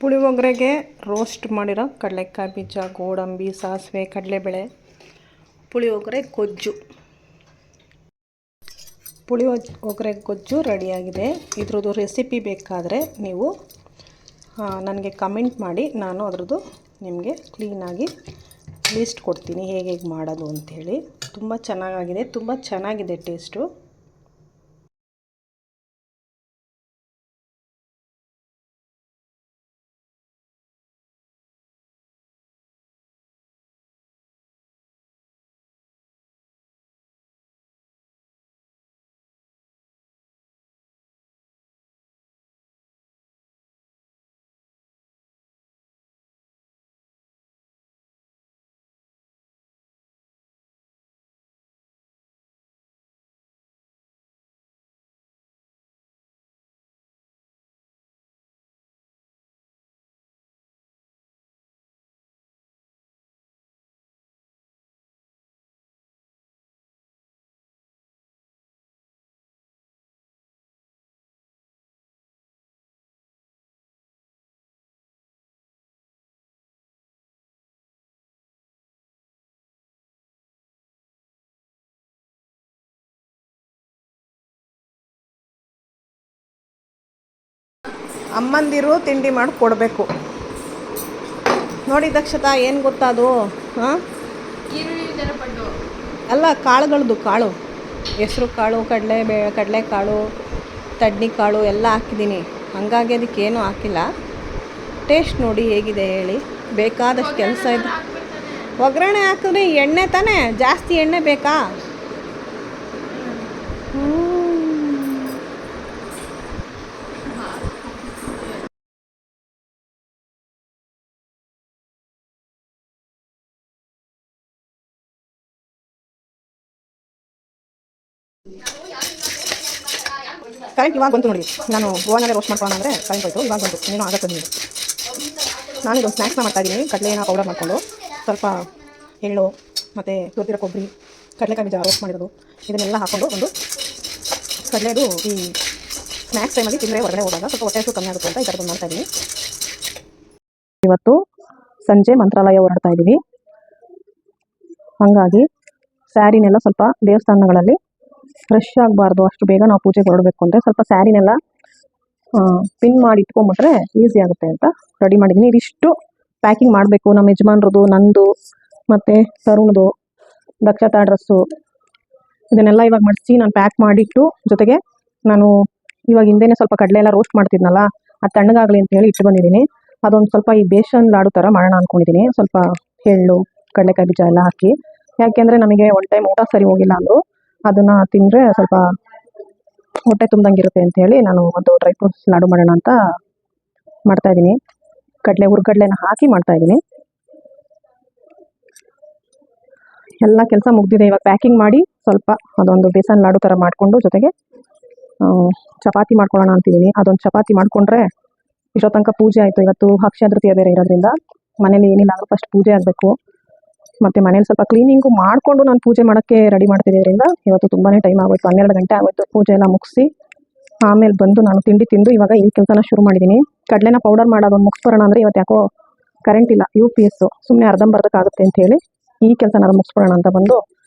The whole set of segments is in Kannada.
ಪುಳಿಯೋಗರೆಗೆ ರೋಸ್ಟ್ ಮಾಡಿರೋ ಕಡಲೆಕಾಯಿ ಬೀಜ, ಗೋಡಂಬಿ, ಸಾಸಿವೆ, ಕಡಲೆಬೇಳೆ, ಪುಳಿಯೋಗರೆ ಗೊಜ್ಜು. ಪುಳಿಯೋಗರೆ ಗೊಜ್ಜು ರೆಡಿಯಾಗಿದೆ. ಇದ್ರದ್ದು ರೆಸಿಪಿ ಬೇಕಾದರೆ ನೀವು ನನಗೆ ಕಮೆಂಟ್ ಮಾಡಿ, ನಾನು ಅದರದ್ದು ನಿಮಗೆ ಕ್ಲೀನಾಗಿ ಲಿಸ್ಟ್ ಕೊಡ್ತೀನಿ ಹೇಗೆ ಮಾಡೋದು ಅಂಥೇಳಿ. ತುಂಬ ಚೆನ್ನಾಗಿದೆ, ತುಂಬ ಚೆನ್ನಾಗಿದೆ ಟೇಸ್ಟು. ಅಮ್ಮಂದಿರು ತಿಂಡಿ ಮಾಡಿ ಕೊಡಬೇಕು ನೋಡಿ. ದಕ್ಷತಾ ಏನು ಗೊತ್ತಾ ಅದು? ಹಾಂ, ಅಲ್ಲ, ಕಾಳುಗಳದ್ದು ಕಾಳು, ಹೆಸ್ರು ಕಾಳು, ಕಡಲೆಕಾಳು, ತಡ್ನಿ ಕಾಳು ಎಲ್ಲ ಹಾಕಿದ್ದೀನಿ. ಹಾಗಾಗಿ ಅದಕ್ಕೇನು ಹಾಕಿಲ್ಲ. ಟೇಸ್ಟ್ ನೋಡಿ ಹೇಗಿದೆ ಹೇಳಿ. ಬೇಕಾದಷ್ಟು ಕೆಲಸ ಇದೆ. ಒಗ್ಗರಣೆ ಹಾಕಿದ್ರೆ ಎಣ್ಣೆ ತಾನೇ, ಜಾಸ್ತಿ ಎಣ್ಣೆ ಬೇಕಾ? ಕರೆಂಟ್ ಇವಾಗ ಬಂತು ನೋಡಿ. ನಾನು ಗೋವಾನಲ್ಲೇ ರೋಸ್ಟ್ ಮಾಡ್ಕೊಳ್ಳೋಣ ಅಂದರೆ ಕರೆಂಟ್ ಹೋಯ್ತು. ಇವಾಗ ಬಂತು, ಏನೋ ಆಗುತ್ತೆ ನೀವು. ನಾನು ಇದೊಂದು ಸ್ನ್ಯಾಕ್ಸ್ನ ಮಾಡ್ತಾಯಿದ್ದೀನಿ. ಕಡಲೆನ ಪೌಡರ್ ಮಾಡಿಕೊಂಡು ಸ್ವಲ್ಪ ಎಳ್ಳು ಮತ್ತು ತುರಿದಿರೋ ಕೊಬ್ಬರಿ, ಕಡಲೆಕಾಯಿ ಬೀಜ ರೋಸ್ಟ್ ಮಾಡಿರೋದು, ಇದನ್ನೆಲ್ಲ ಹಾಕ್ಕೊಂಡು ಒಂದು ಕಡಲೆದು ಈ ಸ್ನ್ಯಾಕ್ಸ್ ಟೈಮಲ್ಲಿ ತಿಂದರೆ ಹೊರಗಡೆ ಹೋದಾಗ ಸ್ವಲ್ಪ ಹೊಟ್ಟೆ ಕಮ್ಮಿ ಆಗುತ್ತೆ ಅಂತ ಈ ಥರದ್ದು ಮಾಡ್ತಾಯಿದ್ದೀನಿ. ಇವತ್ತು ಸಂಜೆ ಮಂತ್ರಾಲಯ ಹೊರಡ್ತಾ ಇದ್ದೀವಿ. ಹಾಗಾಗಿ ಸ್ಯಾರಿನೆಲ್ಲ ಸ್ವಲ್ಪ ದೇವಸ್ಥಾನಗಳಲ್ಲಿ ಫ್ರೆಶ್ ಆಗಬಾರ್ದು, ಅಷ್ಟು ಬೇಗ ನಾವು ಪೂಜೆಗೆ ಹೊರಡಬೇಕು ಅಂದರೆ ಸ್ವಲ್ಪ ಸ್ಯಾರಿನೆಲ್ಲ ಪಿನ್ ಮಾಡಿ ಇಟ್ಕೊಂಬಿಟ್ರೆ ಈಸಿ ಆಗುತ್ತೆ ಅಂತ ರೆಡಿ ಮಾಡಿದ್ದೀನಿ. ಇದಿಷ್ಟು ಪ್ಯಾಕಿಂಗ್ ಮಾಡಬೇಕು. ನಮ್ಮ ಯಜಮಾನ್ರದ್ದು, ನಂದು ಮತ್ತು ತರುಣ್ದು, ದಕ್ಷತಾ ಡ್ರೆಸ್ಸು, ಇದನ್ನೆಲ್ಲ ಇವಾಗ ಮಡಿಸಿ ನಾನು ಪ್ಯಾಕ್ ಮಾಡಿಟ್ಟು, ಜೊತೆಗೆ ನಾನು ಇವಾಗ ಹಿಂದೆನೇ ಸ್ವಲ್ಪ ಕಡಲೆ ಎಲ್ಲ ರೋಸ್ಟ್ ಮಾಡ್ತಿದ್ನಲ್ಲ, ಅದು ತಣ್ಣಗಾಗಲಿ ಅಂತ ಹೇಳಿ ಇಟ್ಟು ಬಂದಿದ್ದೀನಿ. ಅದೊಂದು ಸ್ವಲ್ಪ ಈ ಬೇಸನ್ ಲಾಡು ಥರ ಮಾಡೋಣ ಅಂದ್ಕೊಂಡಿದ್ದೀನಿ. ಸ್ವಲ್ಪ ಎಳ್ಳು, ಕಡಲೆಕಾಯಿ ಬೀಜ ಎಲ್ಲ ಹಾಕಿ. ಯಾಕೆಂದರೆ ನಮಗೆ ಒನ್ ಟೈಮ್ ಊಟ ಸರಿ ಹೋಗಿಲ್ಲ ಅಂದರು, ಅದನ್ನು ತಿಂದರೆ ಸ್ವಲ್ಪ ಹೊಟ್ಟೆ ತುಂಬ್ದಂಗಿರುತ್ತೆ ಅಂಥೇಳಿ ನಾನು ಒಂದು ಡ್ರೈ ಫ್ರೂಟ್ಸ್ ಲಾಡು ಮಾಡೋಣ ಅಂತ ಮಾಡ್ತಾಯಿದ್ದೀನಿ. ಹುರ್ಗಡ್ಲೆನ ಹಾಕಿ ಮಾಡ್ತಾಯಿದ್ದೀನಿ. ಎಲ್ಲ ಕೆಲಸ ಮುಗ್ದಿದೆ. ಇವಾಗ ಪ್ಯಾಕಿಂಗ್ ಮಾಡಿ ಸ್ವಲ್ಪ ಅದೊಂದು ಬೇಸನ್ ಲಾಡು ಥರ ಮಾಡಿಕೊಂಡು, ಜೊತೆಗೆ ಚಪಾತಿ ಮಾಡ್ಕೊಳ್ಳೋಣ ಅಂತಿದ್ದೀನಿ. ಅದೊಂದು ಚಪಾತಿ ಮಾಡಿಕೊಂಡ್ರೆ ಇಷ್ಟೋ ತನಕ ಪೂಜೆ ಆಯಿತು. ಇವತ್ತು ಅಕ್ಷಯ ತೃತೀಯ ಬೇರೆ ಇರೋದ್ರಿಂದ ಮನೇಲಿ ಏನಿಲ್ಲ ಅಂದರೂ ಫಸ್ಟ್ ಪೂಜೆ ಆಗಬೇಕು. ಮತ್ತು ಮನೇಲಿ ಸ್ವಲ್ಪ ಕ್ಲೀನಿಂಗು ಮಾಡಿಕೊಂಡು ನಾನು ಪೂಜೆ ಮಾಡೋಕ್ಕೆ ರೆಡಿ ಮಾಡ್ತಿದ್ದರಿಂದ ಇವತ್ತು ತುಂಬಾ ಟೈಮ್ ಆಗೋಯ್ತು. 12 ಗಂಟೆ ಆಗೋಯ್ತು ಪೂಜೆ ಎಲ್ಲ ಮುಗಿಸಿ. ಆಮೇಲೆ ಬಂದು ನಾನು ತಿಂಡಿ ತಿಂದು ಇವಾಗ ಈ ಕೆಲಸನ ಶುರು ಮಾಡಿದ್ದೀನಿ. ಕಡಲೆನ ಪೌಡರ್ ಮಾಡೋದೊಂದು ಮುಗಿಸ್ಬರೋಣ ಅಂದರೆ ಇವತ್ತು ಯಾಕೋ ಕರೆಂಟ್ ಇಲ್ಲ, UPS ಸುಮ್ಮನೆ ಅರ್ಧಂಬರ್ಧಕ್ಕಾಗುತ್ತೆ ಅಂಥೇಳಿ ಈ ಕೆಲಸನ ಮುಗಿಸ್ಬಿಡೋಣ ಅಂತ ಬಂದು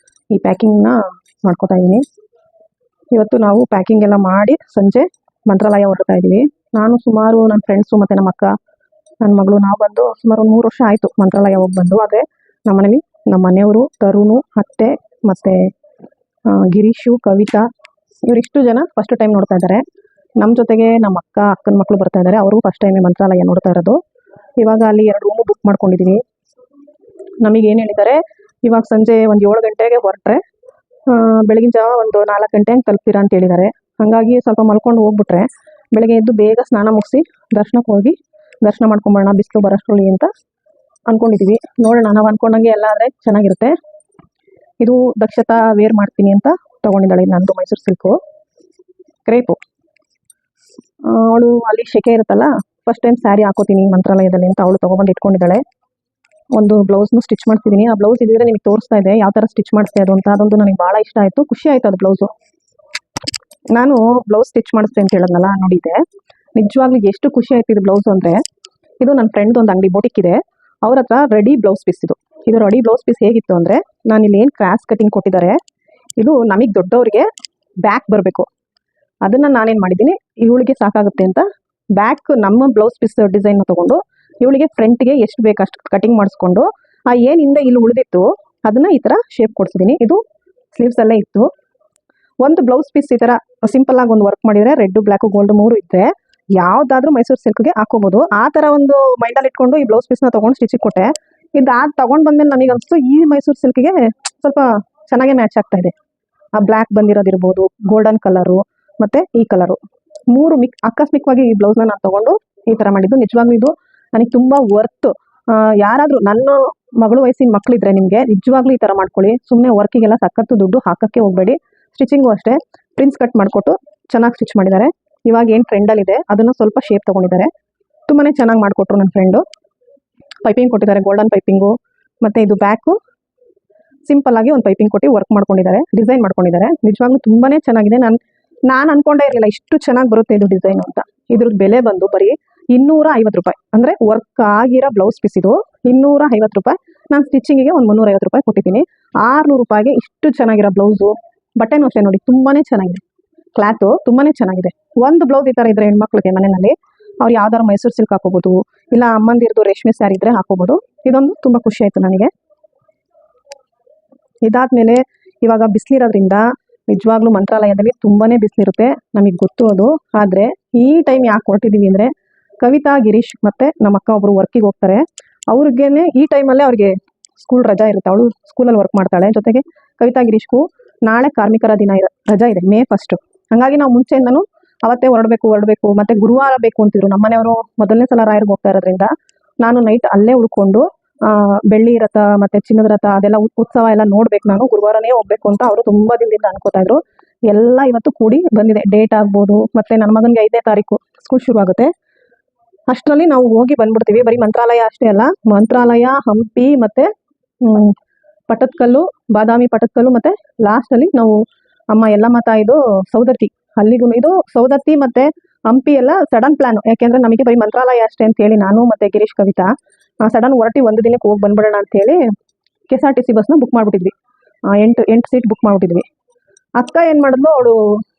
ಈ ಪ್ಯಾಕಿಂಗ್ನ ಮಾಡ್ಕೋತಾ ಇದ್ದೀನಿ. ಇವತ್ತು ನಾವು ಪ್ಯಾಕಿಂಗ್ ಎಲ್ಲ ಮಾಡಿ ಸಂಜೆ ಮಂತ್ರಾಲಯ ಹೊರಡ್ತಾ ಇದ್ದೀವಿ. ನಾನು ಸುಮಾರು ನನ್ನ ಫ್ರೆಂಡ್ಸು ಮತ್ತು ನಮ್ಮ ಅಕ್ಕ, ನನ್ನ ಮಗಳು, ನಾವು ಬಂದು ಸುಮಾರು 3 ವರ್ಷ ಆಯಿತು ಮಂತ್ರಾಲಯ ಹೋಗಿ ಬಂದು. ಆದರೆ ನಮ್ಮ ಮನೆಯವರು, ತರುಣು, ಅತ್ತೆ ಮತ್ತು ಗಿರೀಶು, ಕವಿತಾ, ಇವರಿಷ್ಟು ಜನ ಫಸ್ಟ್ ಟೈಮ್ ನೋಡ್ತಾ ಇದ್ದಾರೆ. ನಮ್ಮ ಜೊತೆಗೆ ನಮ್ಮ ಅಕ್ಕನ ಮಕ್ಕಳು ಬರ್ತಾ ಇದ್ದಾರೆ. ಅವರು ಫಸ್ಟ್ ಟೈಮ್ ಮಂತ್ರಾಲಯ ನೋಡ್ತಾ ಇರೋದು. ಇವಾಗ ಅಲ್ಲಿ 2 ರೂಮು ಬುಕ್ ಮಾಡ್ಕೊಂಡಿದ್ದೀವಿ. ನಮಗೆ ಏನು ಹೇಳಿದ್ದಾರೆ, ಇವಾಗ ಸಂಜೆ ಒಂದು 7 ಗಂಟೆಗೆ ಹೊರಟ್ರೆ ಬೆಳಗಿನ ಜಾವ ಒಂದು 4 ಗಂಟೆ ಹಂಗೆ ತಲುಪ್ತೀರಾ ಅಂತ ಹೇಳಿದ್ದಾರೆ. ಹಾಗಾಗಿ ಸ್ವಲ್ಪ ಮಲ್ಕೊಂಡು ಹೋಗ್ಬಿಟ್ರೆ ಬೆಳಗ್ಗೆ ಎದ್ದು ಬೇಗ ಸ್ನಾನ ಮುಗಿಸಿ ದರ್ಶನಕ್ಕೆ ಹೋಗಿ ದರ್ಶನ ಮಾಡ್ಕೊಂಬರೋಣ ಬಿಸಿಲು ಬರೋಷ್ಟ್ರಲ್ಲಿ ಅಂತ ಅಂದ್ಕೊಂಡಿದ್ದೀವಿ. ನೋಡೋಣ, ನಾವು ಅಂದ್ಕೊಂಡಂಗೆ ಎಲ್ಲ ಆದರೆ ಚೆನ್ನಾಗಿರುತ್ತೆ. ಇದು ದಕ್ಷತಾ ವೇರ್ ಮಾಡ್ತೀನಿ ಅಂತ ತೊಗೊಂಡಿದ್ದಾಳೆ. ನಂದು ಮೈಸೂರು ಸಿಲ್ಕು ಕ್ರೇಪು. ಅವಳು ಅಲ್ಲಿ ಶೆಕೆ ಇರುತ್ತಲ್ಲ, ಫಸ್ಟ್ ಟೈಮ್ ಸ್ಯಾರಿ ಹಾಕೋತೀನಿ ಮಂತ್ರಾಲಯದಲ್ಲಿ ಅಂತ ಅವಳು ತೊಗೊಬಂದು ಇಟ್ಕೊಂಡಿದ್ದಾಳೆ. ಒಂದು ಬ್ಲೌಸ್ನು ಸ್ಟಿಚ್ ಮಾಡ್ತಿದ್ದೀನಿ. ಆ ಬ್ಲೌಸ್ ಇದ್ದರೆ ನಿಮಗೆ ತೋರಿಸ್ತಾ ಇದೆ ಯಾವ ಥರ ಸ್ಟಿಚ್ ಮಾಡಿಸ್ತೆ ಅದು ಅಂತ. ಅದೊಂದು ನನಗೆ ಭಾಳ ಇಷ್ಟ ಆಯಿತು, ಖುಷಿ ಆಯಿತು ಅದು ಬ್ಲೌಸು. ನಾನು ಬ್ಲೌಸ್ ಸ್ಟಿಚ್ ಮಾಡಿಸ್ತೆ ಅಂತ ಹೇಳಿದ್ನಲ್ಲ, ನೋಡಿದ್ದೆ ನಿಜವಾಗ್ಲೂ ಎಷ್ಟು ಖುಷಿ ಆಯ್ತು ಇದು ಬ್ಲೌಸು ಅಂದರೆ. ಇದು ನನ್ನ ಫ್ರೆಂಡ್ ಒಂದು ಅಂಗಡಿ ಬೋಟಿಕ್ ಇದೆ, ಅವ್ರ ಹತ್ರ ರೆಡಿ ಬ್ಲೌಸ್ ಪೀಸ್ ಇದು ರೆಡಿ ಬ್ಲೌಸ್ ಪೀಸ್ ಹೇಗಿತ್ತು ಅಂದರೆ, ನಾನು ಇಲ್ಲಿ ಏನು ಕ್ರಾಸ್ ಕಟಿಂಗ್ ಕೊಟ್ಟಿದ್ದಾರೆ, ಇದು ನಮಗೆ ದೊಡ್ಡವರಿಗೆ ಬ್ಯಾಕ್ ಬರಬೇಕು. ಅದನ್ನು ನಾನೇನು ಮಾಡಿದ್ದೀನಿ, ಇವಳಿಗೆ ಸಾಕಾಗುತ್ತೆ ಅಂತ ಬ್ಯಾಕ್ ನಮ್ಮ ಬ್ಲೌಸ್ ಪೀಸ್ ಡಿಸೈನ್ನ ತೊಗೊಂಡು ಇವಳಿಗೆ ಫ್ರಂಟ್ಗೆ ಎಷ್ಟು ಬೇಕು ಅಷ್ಟು ಕಟಿಂಗ್ ಮಾಡಿಸ್ಕೊಂಡು, ಆ ಏನು ಹಿಂದೆ ಇಲ್ಲಿ ಉಳಿದಿತ್ತು ಅದನ್ನು ಈ ಥರ ಶೇಪ್ ಕೊಡಿಸಿದ್ದೀನಿ. ಇದು ಸ್ಲೀವ್ಸಲ್ಲೇ ಇತ್ತು. ಒಂದು ಬ್ಲೌಸ್ ಪೀಸ್ ಈ ಥರ ಸಿಂಪಲ್ ಆಗಿ ಒಂದು ವರ್ಕ್ ಮಾಡಿದರೆ ರೆಡ್ ಬ್ಲ್ಯಾಕು ಗೋಲ್ಡ್ 3 ಇದ್ದರೆ ಯಾವುದಾದ್ರೂ ಮೈಸೂರು ಸಿಲ್ಕ್ಗೆ ಹಾಕೋಬೋದು. ಆ ಥರ ಒಂದು ಮೈಂಡಲ್ಲಿ ಇಟ್ಕೊಂಡು ಈ ಬ್ಲೌಸ್ ಪೀಸ್ನ ತೊಗೊಂಡು ಸ್ಟಿಚಿಗೆ ಕೊಟ್ಟೆ. ಇದಾದ ತೊಗೊಂಡು ಬಂದಮೇಲೆ ನನಗೆ ಅನಿಸ್ತು ಈ ಮೈಸೂರು ಸಿಲ್ಕ್ಗೆ ಸ್ವಲ್ಪ ಚೆನ್ನಾಗೇ ಮ್ಯಾಚ್ ಆಗ್ತಾ ಇದೆ. ಆ ಬ್ಲ್ಯಾಕ್ ಬಂದಿರೋದಿರ್ಬೋದು, ಗೋಲ್ಡನ್ ಕಲರು ಮತ್ತು ಈ ಕಲರು 3 ಆಕಸ್ಮಿಕವಾಗಿ ಈ ಬ್ಲೌಸ್ನ ನಾನು ತೊಗೊಂಡು ಈ ಥರ ಮಾಡಿದ್ದು. ನಿಜವಾಗ್ಲೂ ಇದು ನನಗೆ ತುಂಬ ವರ್ತ್. ಯಾರಾದರೂ ನನ್ನ ಮಗಳು ವಯಸ್ಸಿನ ಮಕ್ಕಳಿದ್ರೆ ನಿಮಗೆ ನಿಜವಾಗ್ಲೂ ಈ ಥರ ಮಾಡ್ಕೊಳ್ಳಿ. ಸುಮ್ಮನೆ ವರ್ಕಿಗೆಲ್ಲ ಸಖತ್ತು ದುಡ್ಡು ಹಾಕೋಕ್ಕೆ ಹೋಗಬೇಡಿ. ಸ್ಟಿಚಿಂಗು ಅಷ್ಟೇ ಪ್ರಿನ್ಸ್ ಕಟ್ ಮಾಡಿಕೊಟ್ಟು ಚೆನ್ನಾಗಿ ಸ್ಟಿಚ್ ಮಾಡಿದ್ದಾರೆ. ಇವಾಗ ಏನು ಟ್ರೆಂಡಲ್ಲಿದೆ ಅದನ್ನು ಸ್ವಲ್ಪ ಶೇಪ್ ತೊಗೊಂಡಿದ್ದಾರೆ. ತುಂಬಾ ಚೆನ್ನಾಗಿ ಮಾಡಿಕೊಟ್ರು ನನ್ನ ಫ್ರೆಂಡು. ಪೈಪಿಂಗ್ ಕೊಟ್ಟಿದ್ದಾರೆ, ಗೋಲ್ಡನ್ ಪೈಪಿಂಗು. ಮತ್ತು ಇದು ಬ್ಯಾಕು ಸಿಂಪಲ್ ಆಗಿ ಒಂದು ಪೈಪಿಂಗ್ ಕೊಟ್ಟು ವರ್ಕ್ ಮಾಡ್ಕೊಂಡಿದ್ದಾರೆ, ಡಿಸೈನ್ ಮಾಡ್ಕೊಂಡಿದ್ದಾರೆ. ನಿಜವಾಗ್ಲೂ ತುಂಬಾ ಚೆನ್ನಾಗಿದೆ. ನಾನು ಅನ್ಕೊಂಡೇ ಇರಲಿಲ್ಲ ಇಷ್ಟು ಚೆನ್ನಾಗಿ ಬರುತ್ತೆ ಇದು ಡಿಸೈನು ಅಂತ. ಇದ್ರದ್ದು ಬೆಲೆ ಬಂದು ಬರೀ 250 ರೂಪಾಯಿ. ಅಂದರೆ ವರ್ಕ್ ಆಗಿರೋ ಬ್ಲೌಸ್ ಪೀಸ್ ಇದು 250 ರೂಪಾಯಿ. ನಾನು ಸ್ಟಿಚಿಂಗಿಗೆ ಒಂದು 350 ರೂಪಾಯಿ ಕೊಟ್ಟಿದ್ದೀನಿ. 600 ರೂಪಾಯಿಗೆ ಇಷ್ಟು ಚೆನ್ನಾಗಿರೋ ಬ್ಲೌಸು. ಬಟ್ಟೆನೂ ಅಷ್ಟೇ ನೋಡಿ, ತುಂಬಾ ಚೆನ್ನಾಗಿದೆ. ಕ್ಲಾತು ತುಂಬಾ ಚೆನ್ನಾಗಿದೆ. ಒಂದು ಬ್ಲೌಸ್ ಈ ಥರ ಇದ್ದರೆ ಹೆಣ್ಮಕ್ಳಿಗೆ ಮನೆಯಲ್ಲಿ ಅವ್ರು ಯಾವ್ದಾದ್ರು ಮೈಸೂರು ಸಿಲ್ಕ್ ಹಾಕೋಬೋದು, ಇಲ್ಲ ಅಮ್ಮಂದಿರ್ದು ರೇಷ್ಮೆ ಸ್ಯಾರಿ ಇದ್ದರೆ ಹಾಕೋಬೋದು. ಇದೊಂದು ತುಂಬ ಖುಷಿ ಆಯಿತು ನನಗೆ. ಇದಾದಮೇಲೆ ಇವಾಗ ಬಿಸಿಲಿರೋದ್ರಿಂದ ನಿಜವಾಗ್ಲೂ ಮಂತ್ರಾಲಯದಲ್ಲಿ ತುಂಬಾ ಬಿಸಿಲಿರುತ್ತೆ, ನಮಗೆ ಗೊತ್ತು ಅದು. ಆದರೆ ಈ ಟೈಮ್ ಯಾಕೆ ಹೊರಟಿದ್ದೀವಿ ಅಂದರೆ, ಕವಿತಾ, ಗಿರೀಶ್ ಮತ್ತು ನಮ್ಮ ಅಕ್ಕ ಒಬ್ಬರು ವರ್ಕಿಗೆ ಹೋಗ್ತಾರೆ. ಅವ್ರಿಗೇನೆ ಈ ಟೈಮಲ್ಲೇ ಅವ್ರಿಗೆ ಸ್ಕೂಲ್ ರಜಾ ಇರುತ್ತೆ. ಅವಳು ಸ್ಕೂಲಲ್ಲಿ ವರ್ಕ್ ಮಾಡ್ತಾಳೆ. ಜೊತೆಗೆ ಕವಿತಾ, ಗಿರೀಶ್ಗೂ ನಾಳೆ ಕಾರ್ಮಿಕರ ದಿನ ರಜಾ ಇದೆ, May 1. ಹಾಗಾಗಿ ನಾವು ಮುಂಚೆಯಿಂದನೂ ಅವತ್ತೇ ಹೊರಡಬೇಕು ಮತ್ತು ಗುರುವಾರ ಬೇಕು ಅಂತಿದ್ರು. ನಮ್ಮನೆಯವರು ಮೊದಲನೇ ಸಲ ರಾಯರ್ಗೆ ಹೋಗ್ತಾ ಇರೋದ್ರಿಂದ ನಾನು ನೈಟ್ ಅಲ್ಲೇ ಉಳ್ಕೊಂಡು ಬೆಳ್ಳಿ ರಥ ಮತ್ತು ಚಿನ್ನದ ರಥ ಅದೆಲ್ಲ ಉತ್ಸವ ಎಲ್ಲ ನೋಡ್ಬೇಕು, ನಾನು ಗುರುವಾರನೇ ಹೋಗ್ಬೇಕು ಅಂತ ಅವರು ತುಂಬ ದಿನದಿಂದ ಅನ್ಕೋತಾ ಇದ್ರು. ಎಲ್ಲ ಇವತ್ತು ಕೂಡಿ ಬಂದಿದೆ. ಡೇಟ್ ಆಗ್ಬೋದು. ಮತ್ತು ನನ್ನ ಮಗನಿಗೆ 5ನೇ ತಾರೀಕು ಸ್ಕೂಲ್ ಶುರು ಆಗುತ್ತೆ. ಅಷ್ಟರಲ್ಲಿ ನಾವು ಹೋಗಿ ಬಂದ್ಬಿಡ್ತೀವಿ. ಬರೀ ಮಂತ್ರಾಲಯ ಅಷ್ಟೇ ಅಲ್ಲ, ಮಂತ್ರಾಲಯ, ಹಂಪಿ ಮತ್ತು ಪಟ್ಟದಕಲ್ಲು, ಬಾದಾಮಿ ಪಟ್ಟದಕಲ್ಲು, ಮತ್ತು ಲಾಸ್ಟಲ್ಲಿ ನಾವು ಅಮ್ಮ ಎಲ್ಲಮ್ಮ ತಾಯಿದು ಸೌದತ್ತಿ, ಅಲ್ಲಿಗೂ ಇದು ಸೌದತ್ತಿ ಮತ್ತು ಹಂಪಿ ಎಲ್ಲ ಸಡನ್ ಪ್ಲಾನು. ಯಾಕೆಂದರೆ ನಮಗೆ ಬರೀ ಮಂತ್ರಾಲಯ ಅಷ್ಟೇ ಅಂತೇಳಿ ನಾನು ಮತ್ತು ಗಿರೀಶ್, ಕವಿತಾ ಸಡನ್ ಹೊರಟಿ ಒಂದು ದಿನಕ್ಕೆ ಹೋಗಿ ಬಂದ್ಬಿಡೋಣ ಅಂತೇಳಿ KSRTC ಬಸ್ನ ಬುಕ್ ಮಾಡಿಬಿಟ್ಟಿದ್ವಿ. 8 ಸೀಟ್ ಬುಕ್ ಮಾಡಿಬಿಟ್ಟಿದ್ವಿ. ಅಕ್ಕ ಏನು ಮಾಡಿದ್ಲು, ಅವಳು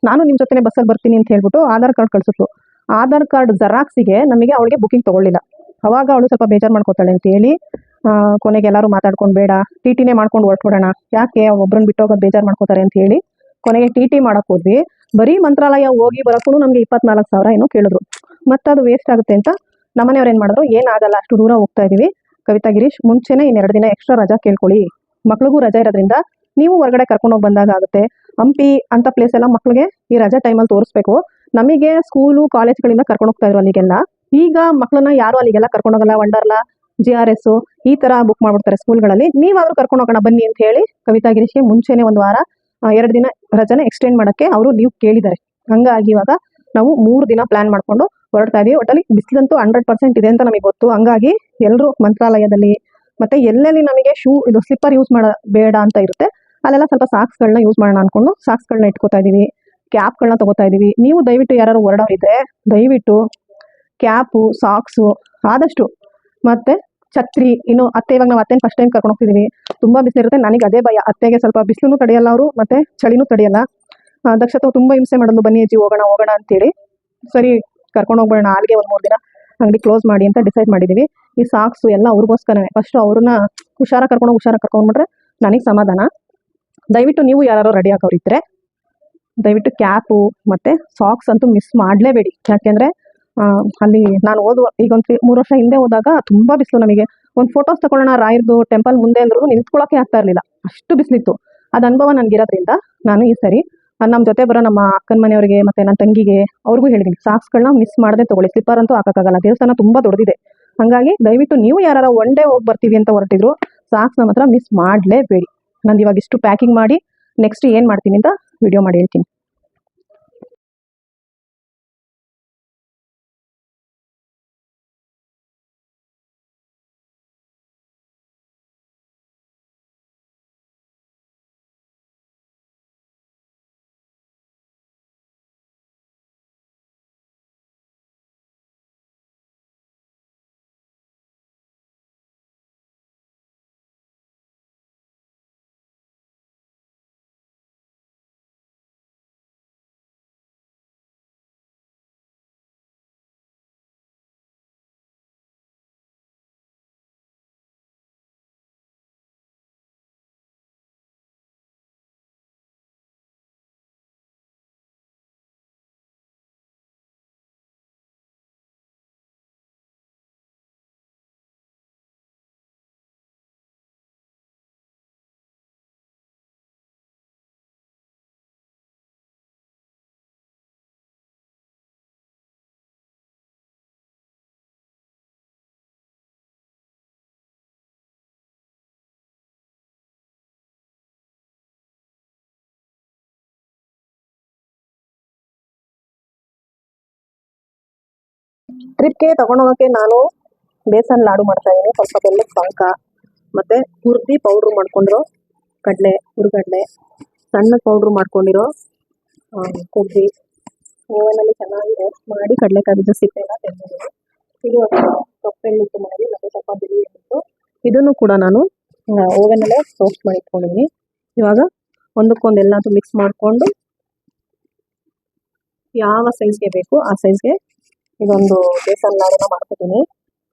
ನಾನು ನಿಮ್ಮ ಜೊತೆ ಬಸ್ಸಲ್ಲಿ ಬರ್ತೀನಿ ಅಂತ ಹೇಳ್ಬಿಟ್ಟು ಆಧಾರ್ ಕಾರ್ಡ್ ಕಳಿಸಿದ್ಲು. ಆಧಾರ್ ಕಾರ್ಡ್ ಜೆರಾಕ್ಸಿಗೆ ನಮಗೆ ಅವಳಿಗೆ ಬುಕ್ಕಿಂಗ್ ತೊಗೊಳ್ಳಿಲ್ಲ. ಅವಾಗ ಅವಳು ಸ್ವಲ್ಪ ಬೇಜಾರು ಮಾಡ್ಕೋತಾಳೆ ಅಂತೇಳಿ ಕೊನೆಗೆ ಎಲ್ಲರೂ ಮಾತಾಡ್ಕೊಂಡು ಬೇಡ TTನೇ ಮಾಡ್ಕೊಂಡು ಹೊರಟ್ಬಿಡೋಣ, ಯಾಕೆ ಒಬ್ಬರನ್ನ ಬಿಟ್ಟೋಗೋದು ಬೇಜಾರು ಮಾಡ್ಕೋತಾರೆ ಅಂತ ಹೇಳಿ ಕೊನೆಗೆ TT ಮಾಡೋಕ್ಕೆ ಹೋದ್ವಿ. ಬರೀ ಮಂತ್ರಾಲಯ ಹೋಗಿ ಬರೋಕ್ಕೂ ನಮಗೆ 24,000 ಏನೋ ಕೇಳಿದ್ರು. ಮತ್ತು ಅದು ವೇಸ್ಟ್ ಆಗುತ್ತೆ ಅಂತ ನಮ್ಮನೆಯವ್ರು ಏನು ಮಾಡಿದ್ರು, ಏನಾಗಲ್ಲ ಅಷ್ಟು ದೂರ ಹೋಗ್ತಾ ಇದ್ದೀವಿ, ಕವಿತಾ, ಗಿರೀಶ್ ಮುಂಚೆನೇ 2 ದಿನ ಎಕ್ಸ್ಟ್ರಾ ರಜಾ ಕೇಳ್ಕೊಳ್ಳಿ, ಮಕ್ಳಿಗೂ ರಜಾ ಇರೋದ್ರಿಂದ ನೀವು ಹೊರಗಡೆ ಕರ್ಕೊಂಡೋಗಿ ಬಂದಾಗ ಆಗುತ್ತೆ. ಹಂಪಿ ಅಂತ ಪ್ಲೇಸ್ ಎಲ್ಲ ಮಕ್ಳಿಗೆ ಈ ರಜಾ ಟೈಮಲ್ಲಿ ತೋರಿಸ್ಬೇಕು. ನಮಗೆ ಸ್ಕೂಲು ಕಾಲೇಜ್ಗಳಿಂದ ಕರ್ಕೊಂಡೋಗ್ತಾ ಇದ್ರು ಅಲ್ಲಿಗೆಲ್ಲ. ಈಗ ಮಕ್ಕಳನ್ನ ಯಾರು ಅಲ್ಲಿಗೆಲ್ಲ ಕರ್ಕೊಂಡೋಗಲ್ಲ. ವಂಡರ್ಲಾ, GRS ಈ ಥರ ಬುಕ್ ಮಾಡ್ಬಿಡ್ತಾರೆ ಸ್ಕೂಲ್ಗಳಲ್ಲಿ. ನೀವಾದರೂ ಕರ್ಕೊಂಡು ಹೋಗೋಣ ಬನ್ನಿ ಅಂತ ಹೇಳಿ ಕವಿತಾ, ಗಿರೀಶ್ಗೆ ಮುಂಚೆನೇ ಒಂದು ವಾರ 2 ದಿನ ರಜಾನ ಎಕ್ಸ್ಟೆಂಡ್ ಮಾಡೋಕ್ಕೆ ಅವರು ಲೀವ್ ಕೇಳಿದ್ದಾರೆ. ಹಂಗಾಗಿ ಇವಾಗ ನಾವು 3 ದಿನ ಪ್ಲಾನ್ ಮಾಡಿಕೊಂಡು ಹೊರಡ್ತಾ ಇದೀವಿ. ಒಟ್ಟಲ್ಲಿ ಬಿಸಿಲಂತೂ 100% ಇದೆ ಅಂತ ನಮಗೆ ಗೊತ್ತು. ಹಂಗಾಗಿ ಎಲ್ಲರೂ ಮಂತ್ರಾಲಯದಲ್ಲಿ ಮತ್ತು ಎಲ್ಲೆಲ್ಲಿ ನಮಗೆ ಇದು ಸ್ಲಿಪ್ಪರ್ ಯೂಸ್ ಬೇಡ ಅಂತ ಇರುತ್ತೆ ಅಲ್ಲೆಲ್ಲ ಸ್ವಲ್ಪ ಸಾಕ್ಸ್ಗಳನ್ನ ಯೂಸ್ ಮಾಡೋಣ ಅಂದ್ಕೊಂಡು ಸಾಕ್ಸ್ಗಳನ್ನ ಇಟ್ಕೋತಾ ಇದ್ದೀವಿ. ಕ್ಯಾಪ್ಗಳನ್ನ ತೊಗೋತಾ ಇದ್ದೀವಿ. ನೀವು ದಯವಿಟ್ಟು ಯಾರು ಹೊರಡೋರಿದ್ರೆ ದಯವಿಟ್ಟು ಕ್ಯಾಪು, ಸಾಕ್ಸು ಆದಷ್ಟು, ಮತ್ತು ಛತ್ರಿ. ಇನ್ನು ಅತ್ತೆ, ಇವಾಗ ನಾವು ಅತ್ತೆನ ಫಸ್ಟ್ ಟೈಮ್ ಕರ್ಕೊಂಡು ಹೋಗ್ತಿದ್ದೀವಿ, ತುಂಬ ಬಿಸಿಲಿರುತ್ತೆ. ನನಗೆ ಅದೇ ಭಯ, ಅತ್ತೆಗೆ ಸ್ವಲ್ಪ ಬಿಸಿಲೂ ತಡೆಯಲ್ಲ ಅವರು ಮತ್ತು ಚಳಿನೂ ತಡೆಯಲ್ಲ. ದಕ್ಷತೆ ತುಂಬ ಹಿಂಸೆ ಮಾಡೋದು, ಬನ್ನಿ ಅಜ್ಜಿ ಹೋಗೋಣ ಅಂತೇಳಿ ಸರಿ ಕರ್ಕೊಂಡು ಹೋಗ್ಬೇಡ, ಅಲ್ಲಿಗೆ ಒಂದು 3 ದಿನ ಅಂಗಡಿ ಕ್ಲೋಸ್ ಮಾಡಿ ಅಂತ ಡಿಸೈಡ್ ಮಾಡಿದ್ದೀವಿ. ಈ ಸಾಕ್ಸು ಎಲ್ಲ ಅವ್ರಿಗೋಸ್ಕರನೇ. ಫಸ್ಟು ಅವ್ರನ್ನ ಹುಷಾರಾಗಿ ಕರ್ಕೊಂಡ್ಬಿಟ್ರೆ ನನಗೆ ಸಮಾಧಾನ. ದಯವಿಟ್ಟು ನೀವು ಯಾರು ರೆಡಿ ಆಗೋರಿದ್ದರೆ ದಯವಿಟ್ಟು ಕ್ಯಾಪು ಮತ್ತು ಸಾಕ್ಸ್ ಅಂತೂ ಮಿಸ್ ಮಾಡಲೇಬೇಡಿ. ಯಾಕೆಂದರೆ ಅಲ್ಲಿ ನಾನು ಈಗ ಒಂದು 3 ವರ್ಷ ಹಿಂದೆ ಹೋದಾಗ ತುಂಬ ಬಿಸಿಲು. ನಮಗೆ ಒಂದು ಫೋಟೋಸ್ ತಗೊಳ್ಳೋಣ ರಾಯರ್ದು ಟೆಂಪಲ್ ಮುಂದೆ ಅಂದ್ರೂ ನಿಂತ್ಕೊಳ್ಳೋಕ್ಕೆ ಆಗ್ತಾ ಇರಲಿಲ್ಲ, ಅಷ್ಟು ಬಿಸಿಲಿತ್ತು. ಅದು ಅನುಭವ ನನಗಿರೋದ್ರಿಂದ ನಾನು ಈ ಸರಿ ನಮ್ಮ ಜೊತೆ ಬರೋ ನಮ್ಮ ಅಕ್ಕನ ಮನೆಯವರಿಗೆ ಮತ್ತು ನನ್ನ ತಂಗಿಗೆ ಅವ್ರಿಗೂ ಹೇಳಿದ್ದೀನಿ, ಸಾಕ್ಸ್ಗಳನ್ನ ಮಿಸ್ ಮಾಡದೆ ತೊಗೊಳ್ಳಿ. ಸ್ಲಿಪ್ಪರ್ ಅಂತೂ ಹಾಕೋಕ್ಕಾಗಲ್ಲ, ದೇವಸ್ಥಾನ ತುಂಬ ದೊಡ್ಡದಿದೆ. ಹಾಗಾಗಿ ದಯವಿಟ್ಟು ನೀವು ಯಾರು ಒನ್ ಡೇ ಹೋಗಿ ಬರ್ತೀವಿ ಅಂತ ಹೊರಟಿದ್ರು ಸಾಕ್ಸ್ನ ಮಾತ್ರ ಮಿಸ್ ಮಾಡಲೇಬೇಡಿ. ನಂದು ಇವಾಗ ಇಷ್ಟು ಪ್ಯಾಕಿಂಗ್ ಮಾಡಿ ನೆಕ್ಸ್ಟ್ ಏನು ಮಾಡ್ತೀನಿ ಅಂತ ವಿಡಿಯೋ ಮಾಡಿ ಹೇಳ್ತೀನಿ. ಟ್ರಿಪ್ಗೆ ತಗೊಂಡೋಗೋಕ್ಕೆ ನಾನು ಬೇಸನ್ ಲಾಡು ಮಾಡ್ತಾ ಇದ್ದೀನಿ. ಸ್ವಲ್ಪ ಬೆಲ್ಲದ ಪಾಕ ಮತ್ತು ಹುರಿದು ಪೌಡ್ರ್ ಮಾಡ್ಕೊಂಡಿರೋ ಕಡಲೆ, ಹುರಿಗಡಲೆ, ಸಣ್ಣ ಪೌಡ್ರ್ ಮಾಡ್ಕೊಂಡಿರೋ ಕೊಬ್ಬರಿ, ಓವನಲ್ಲಿ ಚೆನ್ನಾಗಿ ರೋಸ್ಟ್ ಮಾಡಿ ಕಡಲೆಕಾಯಿ ಬೀಜ ಸಿಪ್ಪೆಲ್ಲ ತೆಗೆದಿದ್ದೀನಿ. ಇದು ಕಪ್ಪೆಣ್ಣಿತ್ತು ಮನೆಯಲ್ಲಿ, ಮತ್ತು ಸ್ವಲ್ಪ ಬಿಳಿ ಎಣ್ಣಿತ್ತು. ಇದನ್ನು ಕೂಡ ನಾನು ಓವನಲ್ಲೇ ರೋಸ್ಟ್ ಮಾಡಿ ಇಟ್ಕೊಂಡಿದ್ದೀನಿ. ಇವಾಗ ಒಂದಕ್ಕೊಂದು ಎಲ್ಲದೂ ಮಿಕ್ಸ್ ಮಾಡಿಕೊಂಡು ಯಾವ ಸೈಜ್ಗೆ ಬೇಕು ಆ ಸೈಜ್ಗೆ ಇದೊಂದು ಬೇಸನ್ ಲಾಡನ್ನ ಮಾಡ್ಕೊತೀನಿ.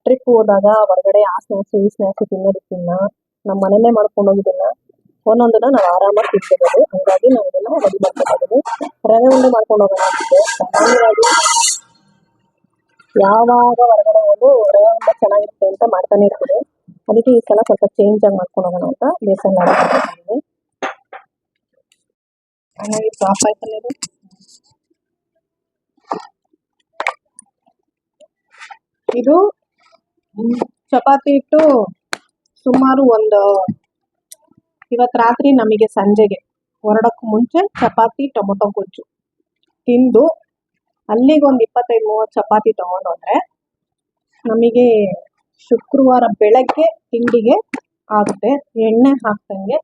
ಟ್ರಿಪ್ ಹೋದಾಗ ಹೊರಗಡೆ ಆ ಸ್ನ್ಯಾಕ್ಸು ಈ ಸ್ನ್ಯಾಕ್ಸು ತಿನ್ನೋದಕ್ಕಿಂತ ನಮ್ಮ ಮನೆಯಲ್ಲೇ ಮಾಡ್ಕೊಂಡು ಹೋಗಿದ್ದನ್ನ ಒಂದೊಂದನ್ನ ನಾವು ಆರಾಮಾಗಿ ತಿನ್ಕೋಬೋದು. ಹಾಗಾಗಿ ನಾವು ಇದನ್ನು ರೆಡಿ ಮಾಡ್ಕೊಬೋದು. ರವೆ ಉಂಡೆ ಮಾಡ್ಕೊಂಡು ಹೋಗೋಣ ಅಂತಿದ್ದೆ. ಸಾಮಾನ್ಯವಾಗಿ ಯಾವಾಗ ಹೊರಗಡೆ ಹೋದ್ರು ರವೆ ಉಂಡೆ ಚೆನ್ನಾಗಿರುತ್ತೆ ಅಂತ ಮಾಡ್ತಾನೆ ಇರ್ತೀನಿ. ಅದಕ್ಕೆ ಈ ಸಲ ಸ್ವಲ್ಪ ಚೇಂಜ್ ಆಗಿ ಮಾಡ್ಕೊಂಡು ಹೋಗೋಣ ಅಂತ ಬೇಸನ್ ಲಾಡು ಮಾಡ್ಕೊಂಡಿದ್ದೀನಿ. ಚೆನ್ನಾಗಿ ಸಾಫ್ಟ್ ಆಯ್ತಲ್ಲ ಇದು. ಇದು ಚಪಾತಿ ಹಿಟ್ಟು ಸುಮಾರು ಇವತ್ತು ರಾತ್ರಿ ನಮಗೆ ಸಂಜೆಗೆ ಹೊರಡೋಕ್ಕೂ ಮುಂಚೆ ಚಪಾತಿ ಟೊಮೊಟೊ ಗೊಜ್ಜು ತಿಂದು ಅಲ್ಲಿಗೆ ಒಂದು 25-30 ಚಪಾತಿ ತೊಗೊಂಡೋದ್ರೆ ನಮಗೆ ಶುಕ್ರವಾರ ಬೆಳಗ್ಗೆ ತಿಂಡಿಗೆ ಆಗುತ್ತೆ. ಎಣ್ಣೆ ಹಾಕ್ದಂಗೆ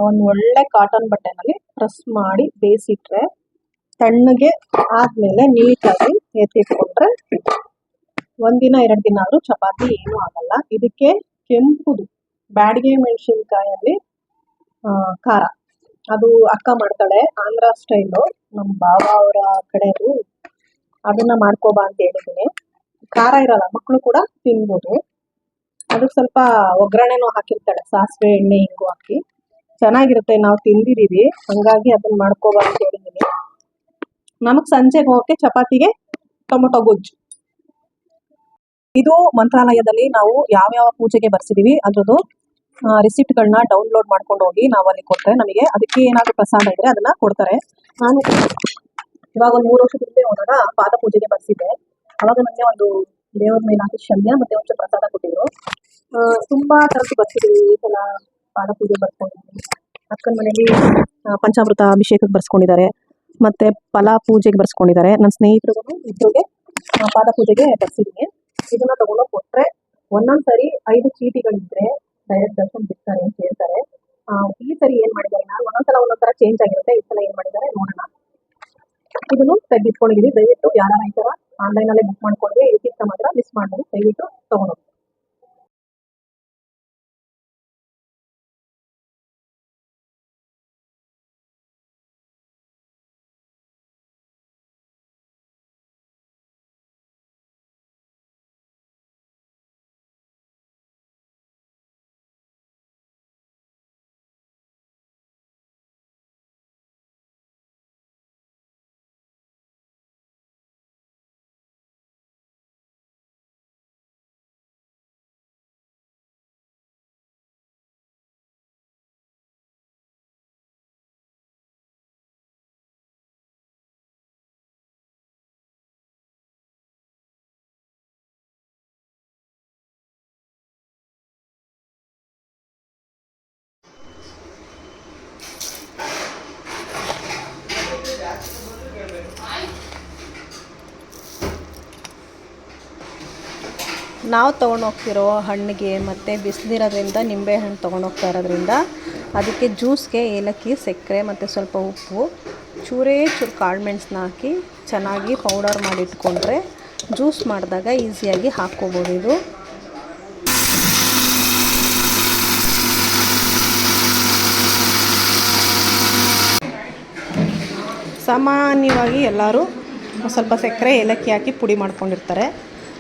ಒಂದು ಒಳ್ಳೆ ಕಾಟನ್ ಬಟ್ಟೆನಲ್ಲಿ ಪ್ರೆಸ್ ಮಾಡಿ ಬೇಯಿಸಿಟ್ರೆ ತಣ್ಣಗೆ ಆದಮೇಲೆ ನೀಟಾಗಿ ಎತ್ತಿಟ್ಕೊಂಡ್ರೆ ಒಂದಿನ 2 ದಿನ ಆದರೂ ಚಪಾತಿ ಏನೂ ಆಗಲ್ಲ. ಇದಕ್ಕೆ ಕೆಂಪುದು ಬ್ಯಾಡಿಗೆ ಮೆಣಸಿನ್ಕಾಯಲ್ಲಿ ಖಾರ, ಅದು ಅಕ್ಕ ಮಾಡ್ತಾಳೆ ಆಂಧ್ರ ಸ್ಟೈಲು. ನಮ್ಮ ಭಾವ ಅವರ ಕಡೆಯದು ಅದನ್ನು ಮಾಡ್ಕೋಬಾ ಅಂತ ಹೇಳಿದ್ದೀನಿ. ಖಾರ ಇರಲ್ಲ, ಮಕ್ಕಳು ಕೂಡ ತಿನ್ಬೋದು. ಅದಕ್ಕೆ ಸ್ವಲ್ಪ ಒಗ್ಗರಣೆನೂ ಹಾಕಿರ್ತಾಳೆ, ಸಾಸಿವೆ ಎಣ್ಣೆ ಹಿಂಗು ಹಾಕಿ ಚೆನ್ನಾಗಿರುತ್ತೆ. ನಾವು ತಿಂದಿದ್ದೀವಿ, ಹಾಗಾಗಿ ಅದನ್ನು ಮಾಡ್ಕೋಬಾ ಅಂತ ಹೇಳಿದ್ದೀನಿ. ನಮಗೆ ಸಂಜೆಗೆ ಹೋಗೋಕ್ಕೆ ಚಪಾತಿಗೆ ಟೊಮೊಟೊ ಗೊಜ್ಜು. ಇದು ಮಂತ್ರಾಲಯದಲ್ಲಿ ನಾವು ಯಾವ್ಯಾವ ಪೂಜೆಗೆ ಬರ್ಸಿದೀವಿ ಅದ್ರದ್ದು ರಿಸಿಪ್ಟ್ಗಳನ್ನ ಡೌನ್ಲೋಡ್ ಮಾಡ್ಕೊಂಡು ಹೋಗಿ ನಾವು ಅಲ್ಲಿ ಕೊಟ್ಟರೆ ನಮಗೆ ಅದಕ್ಕೆ ಏನಾದರೂ ಪ್ರಸಾದ ಇದ್ರೆ ಅದನ್ನ ಕೊಡ್ತಾರೆ. ನಾನು ಇವಾಗ ಒಂದು 3 ವರ್ಷದ ಹಿಂದೆ ಹೋದಾಗ ಪಾದ ಪೂಜೆಗೆ ಬರ್ಸಿದ್ದೆ. ಅವಾಗ ನನಗೆ ಒಂದು ದೇವ್ರ ಮೇಲೆ ಹಾಕಿ ಶಮ್ಯ ಮತ್ತೆ ಒಂದು ಪ್ರಸಾದ ಕೊಟ್ಟಿದ್ರು. ತುಂಬಾ ಥರದ್ದು ಬರ್ಸಿದ್ದೀವಿ. ಈ ಸಲ ಪಾದ ಪೂಜೆ ಬರ್ಸ್ಕೊಂಡಿದ್ದೀನಿ. ಅಕ್ಕನ ಮನೆಯಲ್ಲಿ ಪಂಚಾಮೃತ ಅಭಿಷೇಕಕ್ಕೆ ಬರ್ಸ್ಕೊಂಡಿದ್ದಾರೆ, ಮತ್ತೆ ಫಲ ಪೂಜೆಗೆ ಬರ್ಸ್ಕೊಂಡಿದ್ದಾರೆ. ನನ್ನ ಸ್ನೇಹಿತರಿಗೂ ಇಬ್ಬರಿಗೆ ಪಾದ ಪೂಜೆಗೆ ಬರ್ಸಿದ್ದೀನಿ. ಇದನ್ನ ತಗೊಂಡೋಗಿ ಕೊಟ್ರೆ ಒಂದೊಂದ್ಸರಿ 5 ಚೀಟಿಗಳಿದ್ರೆ ಡೈರೆಕ್ಟ್ ದರ್ಶನ ಬಿಡ್ತಾರೆ ಅಂತ ಹೇಳ್ತಾರೆ. ಈ ಸರಿ ಏನ್ ಮಾಡಿದ್ದಾರೆ, ನಾನು ಒಂದೊಂದ್ಸಲ ಚೇಂಜ್ ಆಗಿರುತ್ತೆ. ಈ ಸಲ ಏನ್ ಮಾಡಿದ್ದಾರೆ ನೋಡೋಣ. ಇದನ್ನು ತೆಗೆದಿಟ್ಕೊಂಡಿದ್ದೀನಿ. ದಯವಿಟ್ಟು ಯಾರ ಈ ಥರ ಆನ್ಲೈನಲ್ಲೇ ಬುಕ್ ಮಾಡ್ಕೊಂಡ್ರೆ ಈ ಟಿಪ್ಸ್ ಮಾತ್ರ ಮಿಸ್ ಮಾಡ್ಬೋದು. ದಯವಿಟ್ಟು ತಗೊಂಡೋಗಿ. ನಾವು ತೊಗೊಂಡೋಗ್ತಿರೋ ಹಣ್ಣಿಗೆ ಮತ್ತು ಬಿಸಿಲಿರೋದ್ರಿಂದ ನಿಂಬೆಹಣ್ಣು ತೊಗೊಂಡೋಗ್ತಾ ಇರೋದ್ರಿಂದ ಅದಕ್ಕೆ ಜ್ಯೂಸ್ಗೆ ಏಲಕ್ಕಿ, ಸಕ್ಕರೆ ಮತ್ತು ಸ್ವಲ್ಪ ಉಪ್ಪು, ಚೂರು ಕಾಳುಮೆಣಸನ್ನ ಹಾಕಿ ಚೆನ್ನಾಗಿ ಪೌಡರ್ ಮಾಡಿಟ್ಕೊಂಡ್ರೆ ಜ್ಯೂಸ್ ಮಾಡಿದಾಗ ಈಸಿಯಾಗಿ ಹಾಕ್ಕೋಬೋದು. ಇದು ಸಾಮಾನ್ಯವಾಗಿ ಎಲ್ಲರೂ ಸ್ವಲ್ಪ ಸಕ್ಕರೆ ಏಲಕ್ಕಿ ಹಾಕಿ ಪುಡಿ ಮಾಡ್ಕೊಂಡಿರ್ತಾರೆ.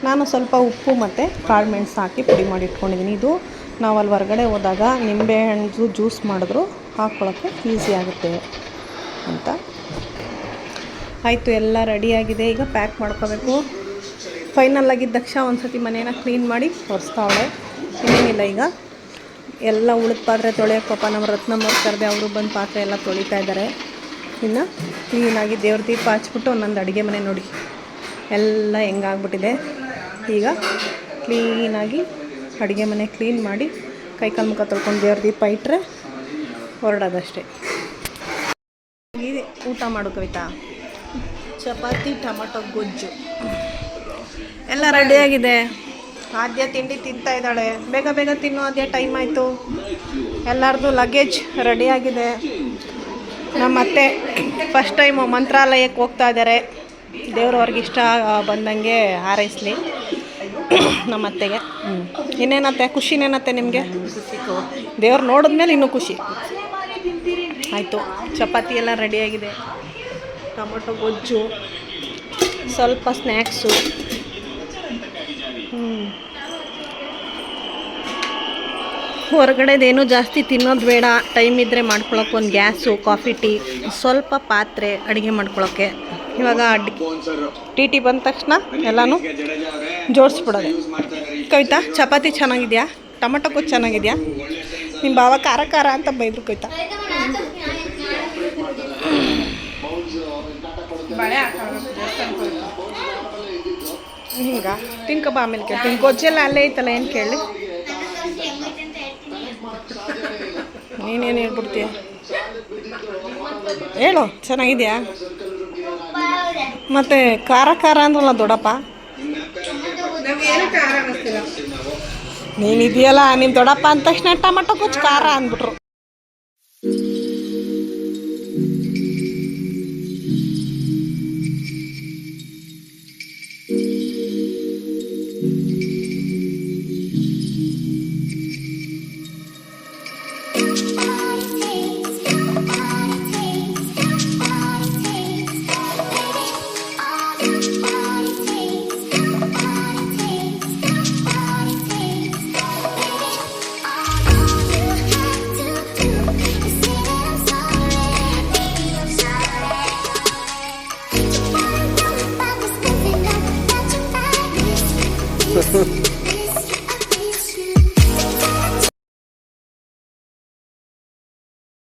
ನಾನು ಸ್ವಲ್ಪ ಉಪ್ಪು ಮತ್ತು ಕಾಳುಮೆಣಸು ಹಾಕಿ ಪುಡಿ ಮಾಡಿ ಇಟ್ಕೊಂಡಿದ್ದೀನಿ. ಇದು ನಾವು ಅಲ್ಲಿ ಹೊರಗಡೆ ಹೋದಾಗ ನಿಂಬೆಹಣ್ಣು ಜ್ಯೂಸ್ ಮಾಡಿದ್ರು ಹಾಕ್ಕೊಳ್ಳೋಕ್ಕೆ ಈಸಿ ಆಗುತ್ತೆ ಅಂತ. ಆಯಿತು, ಎಲ್ಲ ರೆಡಿಯಾಗಿದೆ. ಈಗ ಪ್ಯಾಕ್ ಮಾಡ್ಕೋಬೇಕು. ಫೈನಲ್ ಆಗಿದ್ದ ತಕ್ಷಣ ಒಂದು ಸತಿ ಮನೇನ ಕ್ಲೀನ್ ಮಾಡಿ ಒರೆಸ್ತಾವಳೆ. ಇನ್ನೇನಿಲ್ಲ, ಈಗ ಎಲ್ಲ ಉಳಿದ ಪಾತ್ರೆ ತೊಳೆಯೋಕೆ ಪಾಪ ನಮ್ಮ ರತ್ನಮ್ಮವ್ರು ಕರೆದೆ, ಅವರು ಬಂದು ಪಾತ್ರೆ ಎಲ್ಲ ತೊಳಿತಾ ಇದ್ದಾರೆ. ಇನ್ನು ಕ್ಲೀನಾಗಿ ದೇವ್ರ ದೀಪ ಹಚ್ಬಿಟ್ಟು ಒಂದೊಂದು ಅಡುಗೆ ಮನೆ ನೋಡಿ ಎಲ್ಲ ಹೆಂಗಾಗ್ಬಿಟ್ಟಿದೆ. ಈಗ ಕ್ಲೀನಾಗಿ ಅಡುಗೆ ಮನೆ ಕ್ಲೀನ್ ಮಾಡಿ ಕೈಕಾಲು ಮುಖ ತೊಳ್ಕೊಂಡು ದೇವ್ರ ದೀಪ ಇಟ್ಟರೆ ಹೊರಡೋದಷ್ಟೇ. ಊಟ ಮಾಡು ಕವಿತಾ. ಚಪಾತಿ ಟೊಮಟೊ ಗೊಜ್ಜು ಎಲ್ಲ ರೆಡಿಯಾಗಿದೆ. ಆದ್ಯ ತಿಂಡಿ ತಿಂತಾ ಇದ್ದಾಳೆ. ಬೇಗ ಬೇಗ ತಿನ್ನು ಆದ್ಯ, ಟೈಮ್ ಆಯಿತು. ಎಲ್ಲರದು ಲಗೇಜ್ ರೆಡಿಯಾಗಿದೆ. ನಮ್ಮತ್ತೆ ಫಸ್ಟ್ ಟೈಮು ಮಂತ್ರಾಲಯಕ್ಕೆ ಹೋಗ್ತಾ ಇದ್ದಾರೆ. ದೇವರು ಅವ್ರಿಗೆ ಇಷ್ಟ ಬಂದಂಗೆ ಹಾರೈಸಲಿ ನಮ್ಮತ್ತೆಗೆ. ಇನ್ನೇನತ್ತೆ ಖುಷಿನೇನತ್ತೆ ನಿಮಗೆ? ದೇವ್ರು ನೋಡಿದ್ಮೇಲೆ ಇನ್ನೂ ಖುಷಿ ಆಯಿತು. ಚಪಾತಿ ಎಲ್ಲ ರೆಡಿಯಾಗಿದೆ. ಟೊಮೊಟೊ ಗೊಜ್ಜು, ಸ್ವಲ್ಪ ಸ್ನ್ಯಾಕ್ಸು. ಹೊರಗಡೆದೇನು ಜಾಸ್ತಿ ತಿನ್ನೋದು ಬೇಡ. ಟೈಮ್ ಇದ್ದರೆ ಮಾಡ್ಕೊಳಕ್ಕೆ ಒಂದು ಗ್ಯಾಸು, ಕಾಫಿ ಟೀ, ಸ್ವಲ್ಪ ಪಾತ್ರೆ ಅಡುಗೆ ಮಾಡ್ಕೊಳಕ್ಕೆ. ಇವಾಗ ಟಿ ಬಂದ ತಕ್ಷಣ ಎಲ್ಲನೂ ಜೋಡಿಸ್ಬಿಡೋದೆ. ಕವಿತಾ ಚಪಾತಿ ಚೆನ್ನಾಗಿದೆಯಾ? ಟೊಮೊಟೊ ಗೊಜ್ಜು ಚೆನ್ನಾಗಿದೆಯಾ? ನಿಮ್ಮ ಭಾವ ಖಾರ ಖಾರ ಅಂತ ಬೈದ್ರು ಕವಿತಾ. ಹಿಂಗ ತಿನ್ಕಬ, ಆಮೇಲೆ ಕೇಳ್ತೀನಿ. ಗೊಜ್ಜೆಲ್ಲ ಅಲ್ಲೇ ಐತಲ್ಲ, ಏನು ಕೇಳಿ? ನೀನೇನು ಹೇಳ್ಬಿಡ್ತೀಯ ಹೇಳು. ಚೆನ್ನಾಗಿದೆಯಾ? ಮತ್ತು ಖಾರ ಖಾರ ಅಂದ್ರಲ್ಲ ದೊಡ್ಡಪ್ಪ. ನೀನಿದೆಯಲ್ಲ, ನಿಮ್ಮ ದೊಡ್ಡಪ್ಪ ಅಂದ ತಕ್ಷಣ ಟೊಮೊಟೊ ಗೊಜ್ಜು ಖಾರ ಅಂದ್ಬಿಟ್ರು.